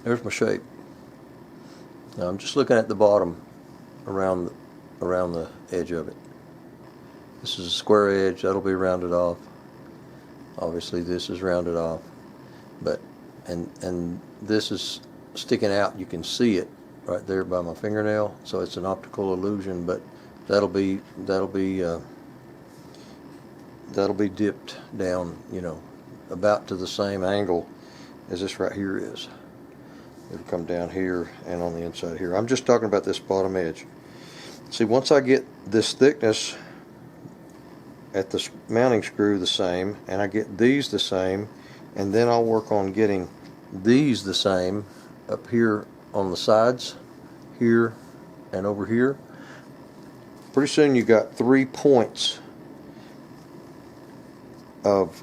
There's my shape. Now I'm just looking at the bottom around the edge of it. This is a square edge, that'll be rounded off. Obviously this is rounded off, but and this is sticking out. You can see it right there by my fingernail, so it's an optical illusion, but that'll be dipped down, you know, about to the same angle as this right here is. It'll come down here and on the inside here. I'm just talking about this bottom edge. See, once I get this thickness at the mounting screw the same, and I get these the same, and then I'll work on getting these the same up here on the sides, here and over here. Pretty soon you got 3 points of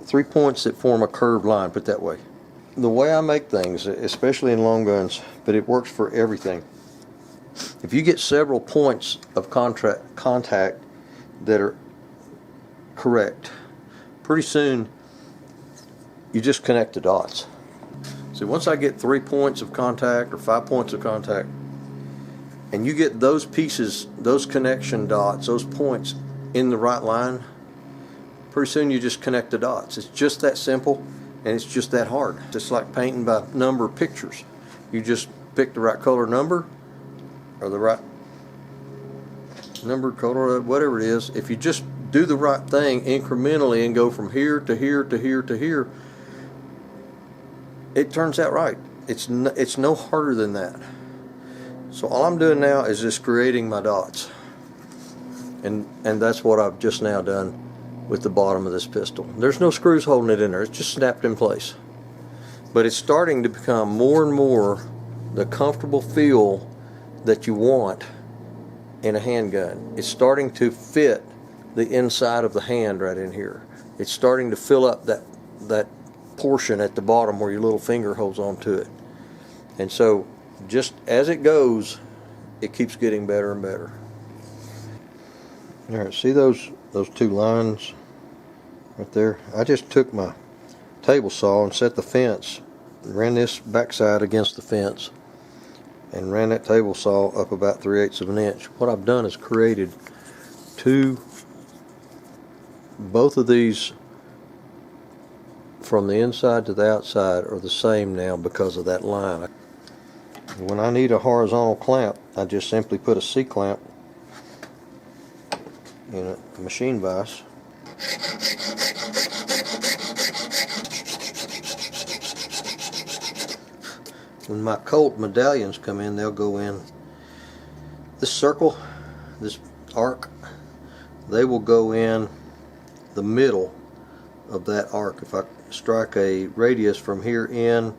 3 points that form a curved line, put that way. The way I make things, especially in long guns, but it works for everything. If you get several points of contact that are correct, pretty soon you just connect the dots. See, once I get 3 points of contact or 5 points of contact, and you get those pieces, those connection dots, those points in the right line, pretty soon you just connect the dots. It's just that simple, and it's just that hard. It's like painting by number pictures. You just pick the right color number, or the right number, color, whatever it is. If you just do the right thing incrementally and go from here to here to here to here, it turns out right. It's no harder than that. So all I'm doing now is just creating my dots, and that's what I've just now done with the bottom of this pistol. There's no screws holding it in there. It's just snapped in place. But it's starting to become more and more the comfortable feel that you want in a handgun. It's starting to fit the inside of the hand right in here. It's starting to fill up that portion at the bottom where your little finger holds on to it. And so just as it goes, it keeps getting better and better. All right, see those 2 lines right there? I just took my table saw and set the fence, ran this backside against the fence, and ran that table saw up about 3/8 of an inch. What I've done is created both of these from the inside to the outside are the same now because of that line. When I need a horizontal clamp, I just simply put a C-clamp in a machine vise. When my Colt medallions come in, they'll go in this circle, this arc, they will go in the middle of that arc. If I strike a radius from here in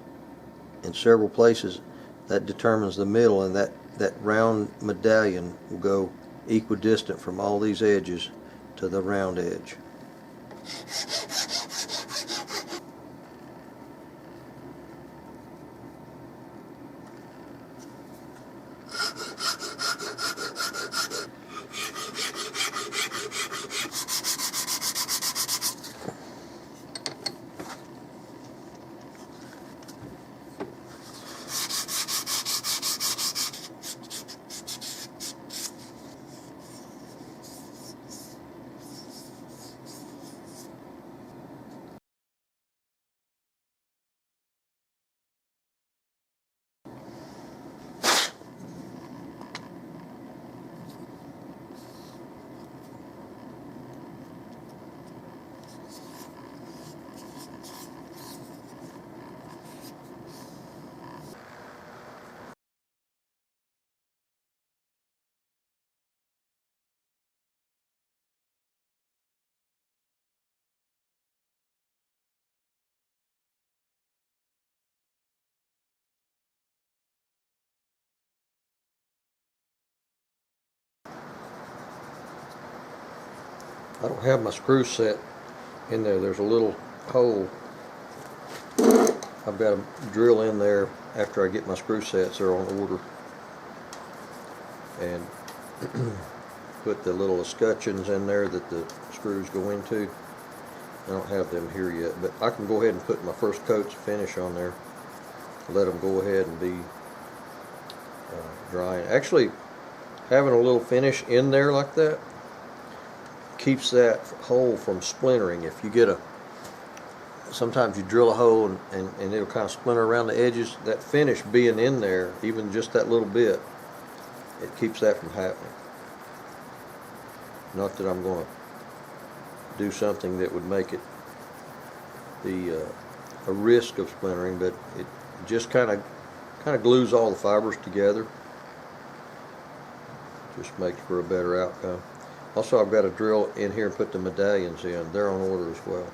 several places, that determines the middle, and that round medallion will go equidistant from all these edges to the round edge. I don't have my screw set in there. There's a little hole I've got to drill in there after I get my screw sets. They're on order, and put the little escutcheons in there that the screws go into. I don't have them here yet, but I can go ahead and put my first coats of finish on there. Let them go ahead and be drying. Actually, having a little finish in there like that keeps that hole from splintering. If you get sometimes you drill a hole and it'll kind of splinter around the edges. That finish being in there, even just that little bit, it keeps that from happening. Not that I'm going to do something that would make it a risk of splintering, but it just kind of glues all the fibers together. Just makes for a better outcome. Also, I've got to drill in here and put the medallions in. They're on order as well.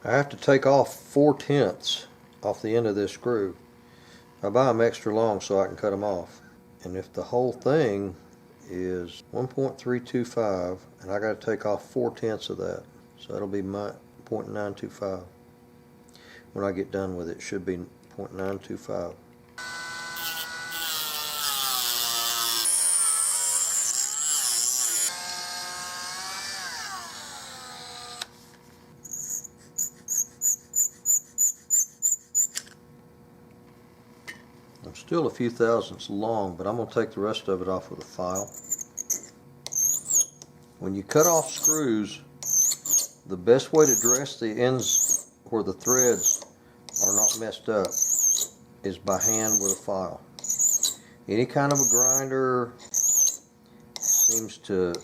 I have to take off 4/10 off the end of this screw. I buy them extra long so I can cut them off. And if the whole thing is 1.325, and I got to take off 4/10 of that, so that'll be my 0.925. When I get done with it, it should be 0.925. I'm still a few thousandths long, but I'm going to take the rest of it off with a file. When you cut off screws, the best way to dress the ends where the threads are not messed up is by hand with a file. Any kind of a grinder seems to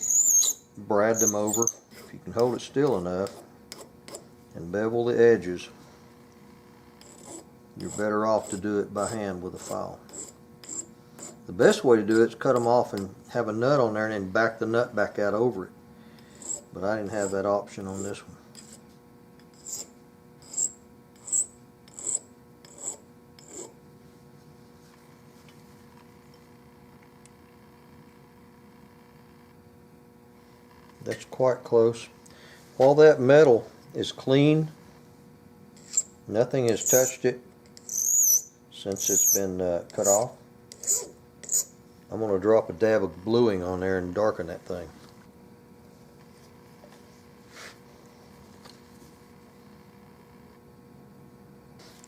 brad them over. If you can hold it still enough and bevel the edges, you're better off to do it by hand with a file. The best way to do it is cut them off and have a nut on there and then back the nut back out over it. But I didn't have that option on this one. That's quite close. While that metal is clean, nothing has touched it since it's been cut off, I'm going to drop a dab of bluing on there and darken that thing.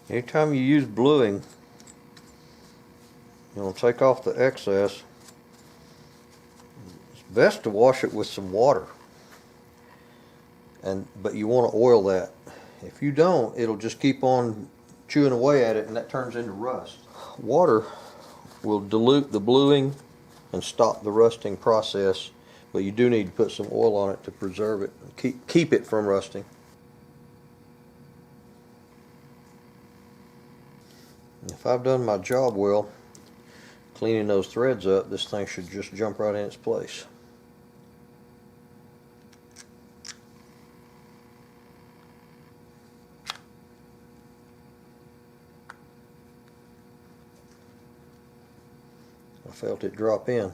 Anytime you use bluing, you'll take off the excess. It's best to wash it with some water, but you want to oil that. If you don't, it'll just keep on chewing away at it, and that turns into rust. Water will dilute the bluing and stop the rusting process, but you do need to put some oil on it to preserve it and keep it from rusting. If I've done my job well, cleaning those threads up, this thing should just jump right in its place. I felt it drop in.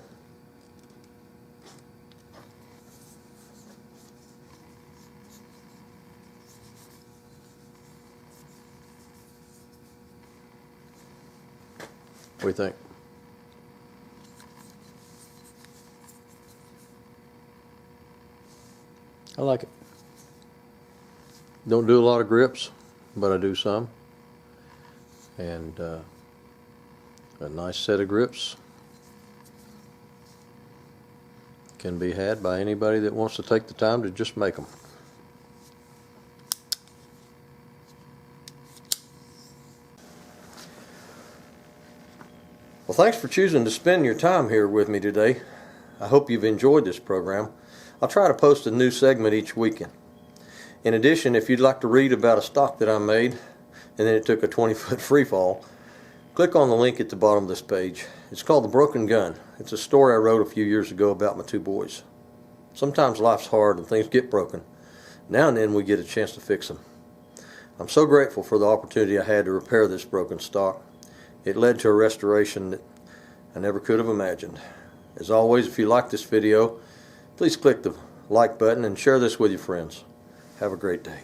What do you think? I like it. Don't do a lot of grips, but I do some. And a nice set of grips can be had by anybody that wants to take the time to just make them. Well, thanks for choosing to spend your time here with me today. I hope you've enjoyed this program. I'll try to post a new segment each weekend. In addition, if you'd like to read about a stock that I made and then it took a 20-foot free fall, click on the link at the bottom of this page. It's called The Broken Gun. It's a story I wrote a few years ago about my two boys. Sometimes life's hard and things get broken. Now and then we get a chance to fix them. I'm so grateful for the opportunity I had to repair this broken stock. It led to a restoration that I never could have imagined. As always, if you like this video, please click the like button and share this with your friends. Have a great day.